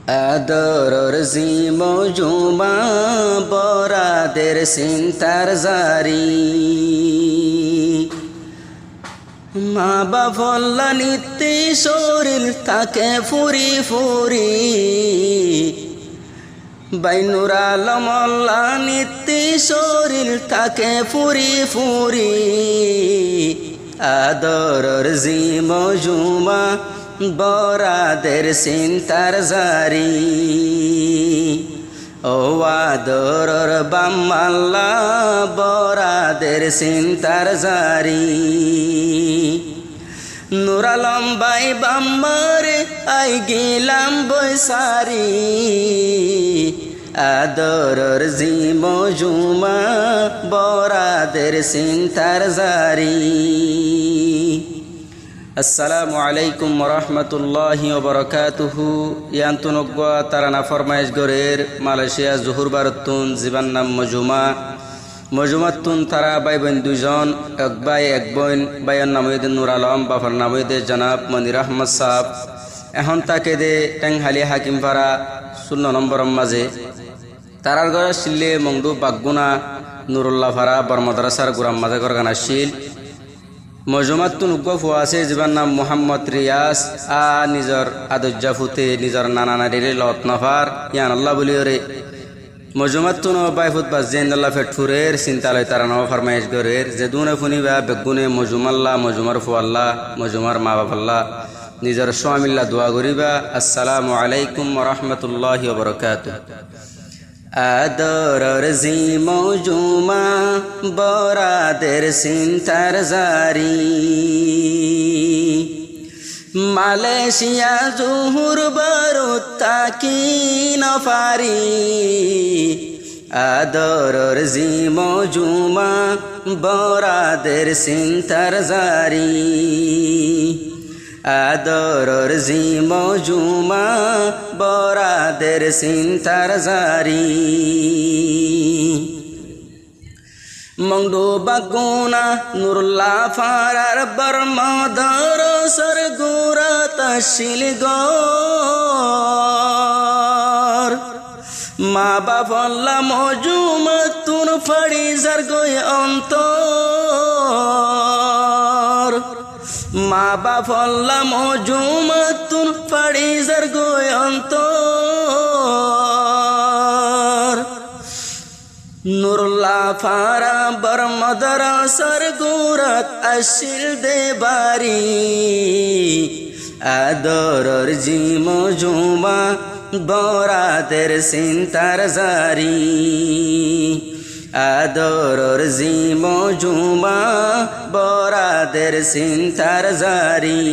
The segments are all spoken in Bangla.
আদরর জিমজুমা বরাদের সিন্তার জারি মা বাফল্লা নিত্যে শরীর তাকে ফুরি ফুরি বাইনুর আলমল্লা নিত্যে শরীর তাকে ফুরি ফুরি আদরর জিমজুমা বরাদের সিন্তার জারি ও আদরর বাম্মাল্লা বরাদের সিন্তার জারি নুরালম বাই বাম্মারে আই গিলাম বৈসারি আদরর জিমজুমা বরাদের সিন্তার জারি। আসসালামু আলাইকুম রহমতুল্লাহি ওবরাকাতুহু। ইয়ান্তুনগ্বা তারানা ফরমাইশ গরের মালয়েশিয়া জহুর ভারতুন জীবান নাম মজুমাতুন তারা বাই বোন দুজন এক বাই এক বোন বাইয়ের নাম হইদে নুর আলম বাফার নাম হইদে জনাব মনির আহমদ সাহ। এখন তাকে দে টেংহালি হাকিম পাড়া 16 নম্বর মাঝে তারার ঘর শিলে মংডু বাগগুনা নুরুল্লাহ ফারা বরমদ্রাসার গুরাম মাঝে ঘর গান আসছিল মজুমাতুন উগ্গফ আছে জীবন নাম মোহাম্মদ রিয়াস নিজর আদজ্জা ফুতে নিজর নানা নারীর লত নফার ইয়ান আল্লাহ বলিওরে মজুমাতুন বাইফুত বাস জেন্দাল্লাহ ফেটফুরের চিন্তালয় তারা নব ফরমাইশ গরের যে দুনে ফুনিবা বেগুনে মজুমাল্লাহ মজুমার ফুয়াল্লাহ মজুমার মা বাবাল্লাহ নিজর স্বামিল্লা দোয়া করিবা। আসসালামু আলাইকুম রহমতুল্লাহি ওয়া বারাকাতুহু। আদরর জিমজুমা বরাদের সিন্তার জারি মালয়েশিয়া জহুর ভারত তাকি নফারি আদরর জিমজুমা বরাদের সিন্তার জারি আদরর জিমজুমা বরাদের সিন্তার জারি মংডু বাগুনা নুরুল্লাহ ফারার বরমদর সরগুরা তশিল গর মা বাফল্লা মজুমাতুন ফাড়ি জারগয় অন্তর মা বাফল্লা মজুমাতুন ফাড়ি জারগয় অন্তর নুরুল্লাহ ফারা বরমদ্রাসার গুরাত আসিল দে বারি আদরর জিমজুমা বরাদের সিন্তার জারি আদরর জিমজুমা বরাদের সিন্তার জারি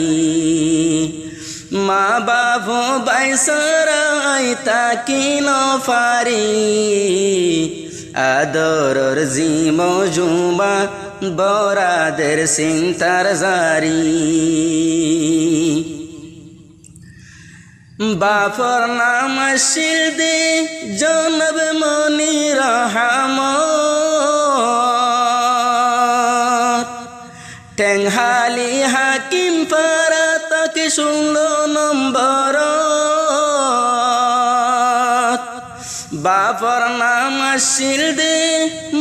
মা বাবু বাইসারাই তাকি নফারি আদরর জিমজুমা বরাদের সিন্তার জারি বাফর নাম শিলদে জনাব মনির আহমদ টেংহালি হাকিম পাড়া তাকে 16 নম্বর বাফর নাম শিলদে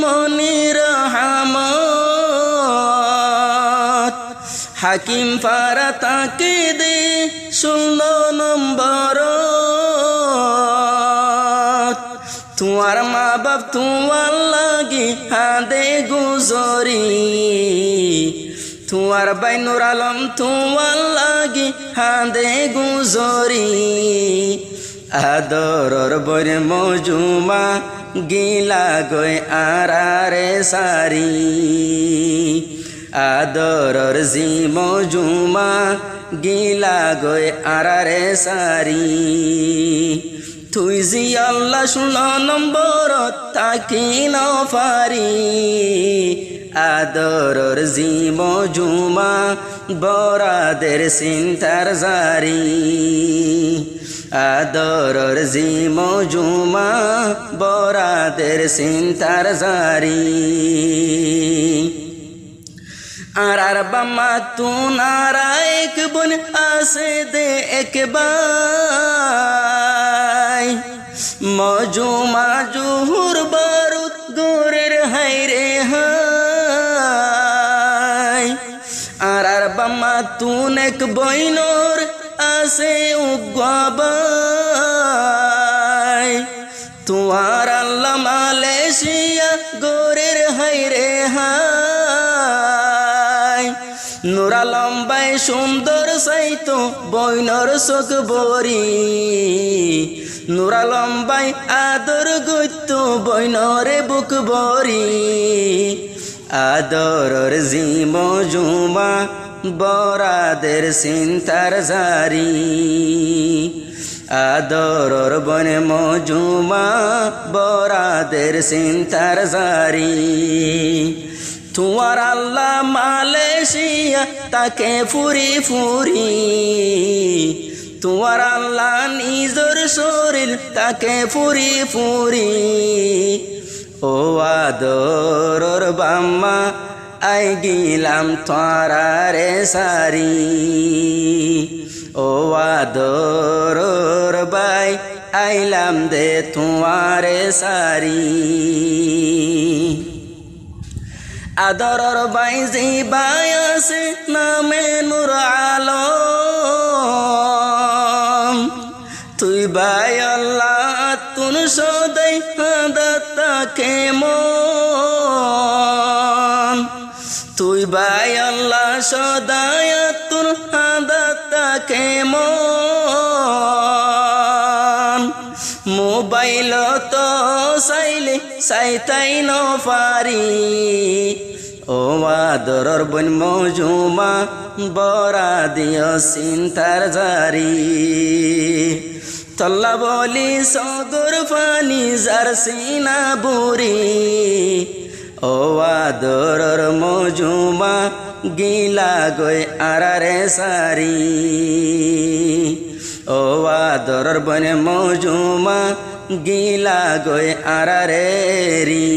মনির আহমদ হাকিম পাড়া তাকে দে 16 নম্বর তোমার মা বাপ তোমার লাগি হাদে গুজরি তোমার বাইনুর আলম তোমার লাগি হাদে গুজরি আদরর বরে মজুমা গিলা গয় আরারে সারি আদরর জিমজুমা গিলা গয় আরারে সারি তুই জি আল্লাহ 16 নম্বর তাকি নফারি আদরর জিমজুমা বরাদের সিন্তার জারি আদরর জিমজুমা বরাদের সিন্তার জারি আর বাম্মা তুনারা এক বোন আসে দে একবার মজুমা জুহুর বারুদ গোরের হাইরে হাই আর বাম্মা তুনেক বইনর আছে উগাবাই তুয়ার আল্লাহ মালয়েশিয়া গোরের হাইরে হাই নুরা লম্বাই সুন্দর সাইতো বইনর চোখ বরি নুরা লম্বাই আদর গইত বইনরে বুক বরি আদরর জিম জুমা বরাদের চিন্তার জারি আদরর বনে মজুমা বরাদের চিন্তার জারি তুয়ার আল্লাহ মালয়েশিয়া তাকে ফুরি ফুরি তুয়ার আল্লাহ নিজর শরীর তাকে ফুরি ফুরি ও আদরর বাম্মা আই গিলাম তোরারে সারি ও আদরর বাই আইলাম দে তোমারে সারি আদরর বাই জি বাই আছে নামে নূর আলম তুই বাই আল্লাহ তুন সদাই হাদাতাকে মন তুই বাই আল্লাহ সদাই তুন হাদাতাকে মন মোবাইল তো চাইলে চাইতাই নপারি ও আদরর বন মজুমা বরা দিও চিন্তার জারি তল্লা বলি সগর পানি যার সিনা বুড়ি ও আদরর মজুমা গিলা গই আরারে সারি ও আদরর বনে মজুমা গিলা গই আরারে রি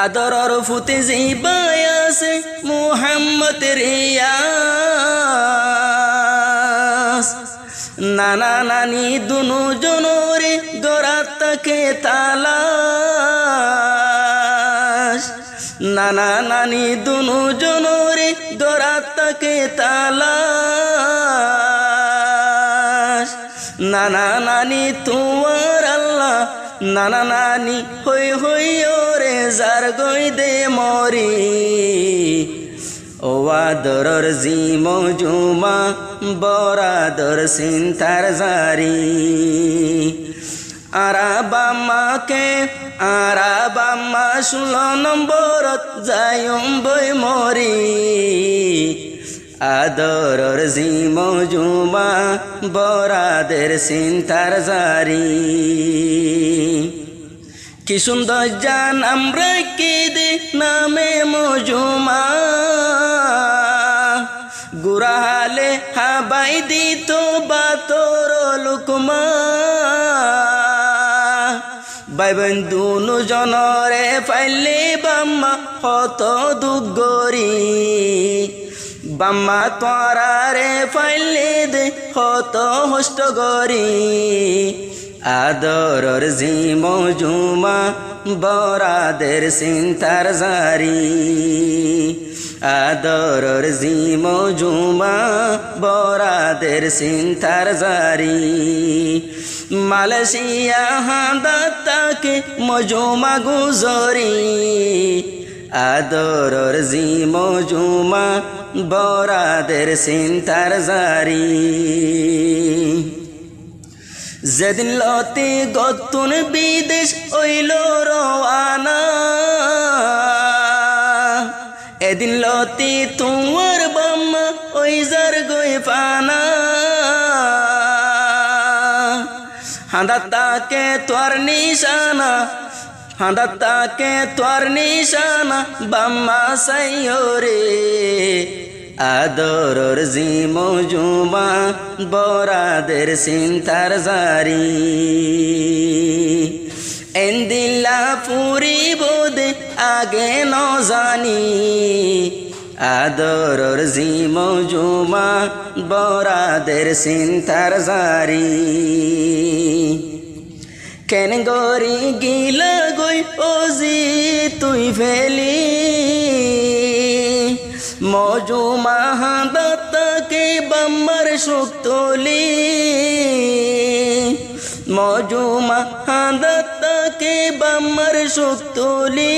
আদরর ফুতে জিবাই আছে মুহাম্মদ রিয়াস নানা নানি দুনু জনরে গরাত তাকে তালাশ নানা নানি দুনু জনরে গরাত তাকে তালাশ নানা নানি তোমার আল্লাহ নানা নানি হই হই ওরে যার গই দে মরি ও আদরর জিম জুমা বরাদর চিন্তার জারি আরাবাম্মাকে আরাবাম্মা 16 নম্বরত যায়ম বই মরি আদরর জিম জুমা বরাদের চিন্তার জারি কি সুন্দর জান আমরা কি দে নামে মজুমা গুরাহালে হাবাই দিত বাতর লুকমা ভাই বোন দুনু জনরে পাইলে বাম্মা হত দুগরি বাম্মা তোরারে পাইলে দে হত হষ্ট গরি আদরর জিম জুমা বরাদের চিন্তার জারি আদরর জিম জুমা বরাদের চিন্তার জারি মালয়েশিয়া হাদাতাকে মজুমা গুজরি আদরর জিম জুমা বরাদের চিন্তার জারি যেদিন লতি গতুন বিদেশ ওইল রওয়ানা এদিন লতি তোমার বাম্মা ওই যার গই পানা হাদাতাকে তোর নিশানা হাদাতাকে তোর নিশানা বাম্মা সাইয়রে আদরর জিম জুমা বরাদের চিন্তার জারি এন্দিল্লা পুরি বোদে আগে ন জানি আদরর জিমজুমা বরাদের চিন্তার জারি কেন গরি গিলা গই ওজি তুই ফেলি মজুমা হাদাতকে বাম্মার সুক্তলি মজুমা হাদাতকে বাম্মার সুক্তলি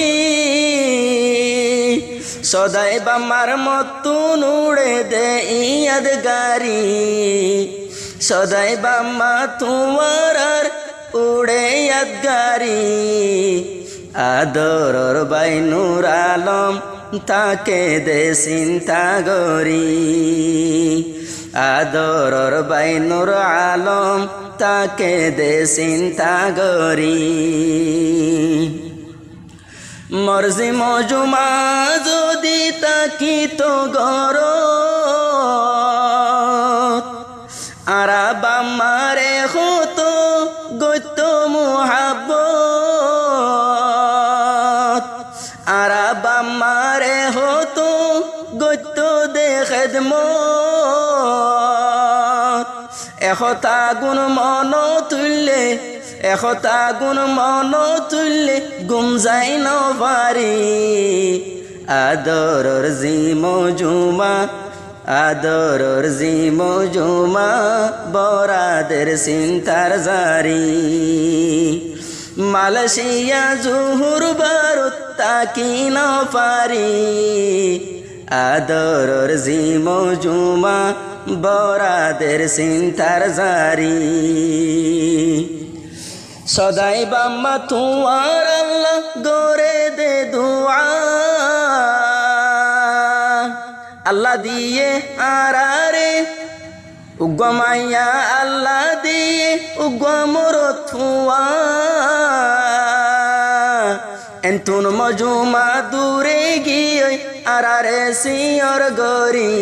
সদাই বাম্মার মতুন উড়ে দে ইয়াদ গারি সদাই বাম্মা তোমার আর উড়ে ইয়াদ গারি আদরর বাই নূর আলম তাকে দে চিন্তা গরি আদরর বাই নূর আলম তাকে দে চিন্তা গরি মর্জি মজুমা যদি তাকি তো গর আরা বাম্মারে হতো গত মুহাব্বত আরা বাম্মারে হতো গত দে খেদমত এখতা গুণ মন তুললে এখতা গুণ মন তুললে গুম যাই ন পারি আদরর জিমজুমা আদরর জিমজুমা বরাদের চিন্তার জারি মালয়েশিয়া জুহুর ভারত তাকি ন পারি আদরর জিমজুমা বরাদের চিন্তার জারি সদাই বাম্মা তোমার আল্লাহ গরে দে দুআ আল্লাহ দিয়ে আরারে উগমাইয়া আল্লাহ দিয়ে উগমর থুয়া এন্তুন মজুমা দূরে গিয়ে আরারে সিয়র গরি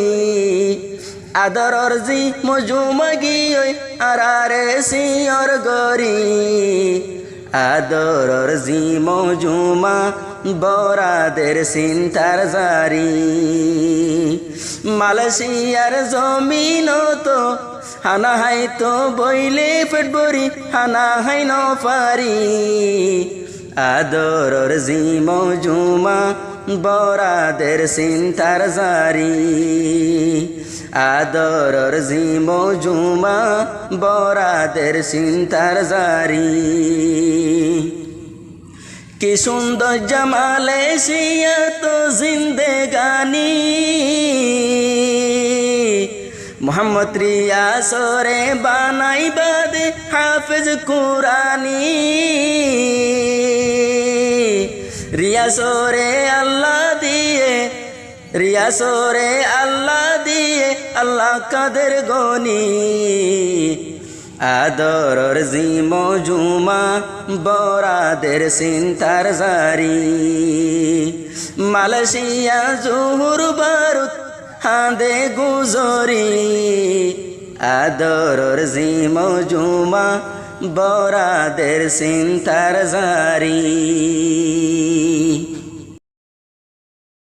আদরর জি মজুমা গিয়ে আরারে সিয়র গরি আদরর জি মজুমা বরাদের চিন্তার জারি মালয়েশিয়ার জমিন তো হানা হাই তো বইলে পেট ভরি হানা হাই ন পারি আদরর জি মজুমা বরাদের চিন্তার জারি আদরর জি মজুমা বরাদের চিন্তার জারি কি সুন্দর মালয়েশিয়া তো জিন্দেগানি মোহাম্মদ রিয়াসরে বানাই বাদে হাফেজ কুরানি রিয়াসরে আল্লাহ দিয়ে রিয়াসরে আল্লাহ দিয়ে আল্লাহ কাদের গনি আদরর জিমজুমা বরাদের চিন্তার জারি মালয়েশিয়া জুহুর ভারত হাঁদে গুজরি আদরর জিমজুমা বরাদের চিন্তার জারি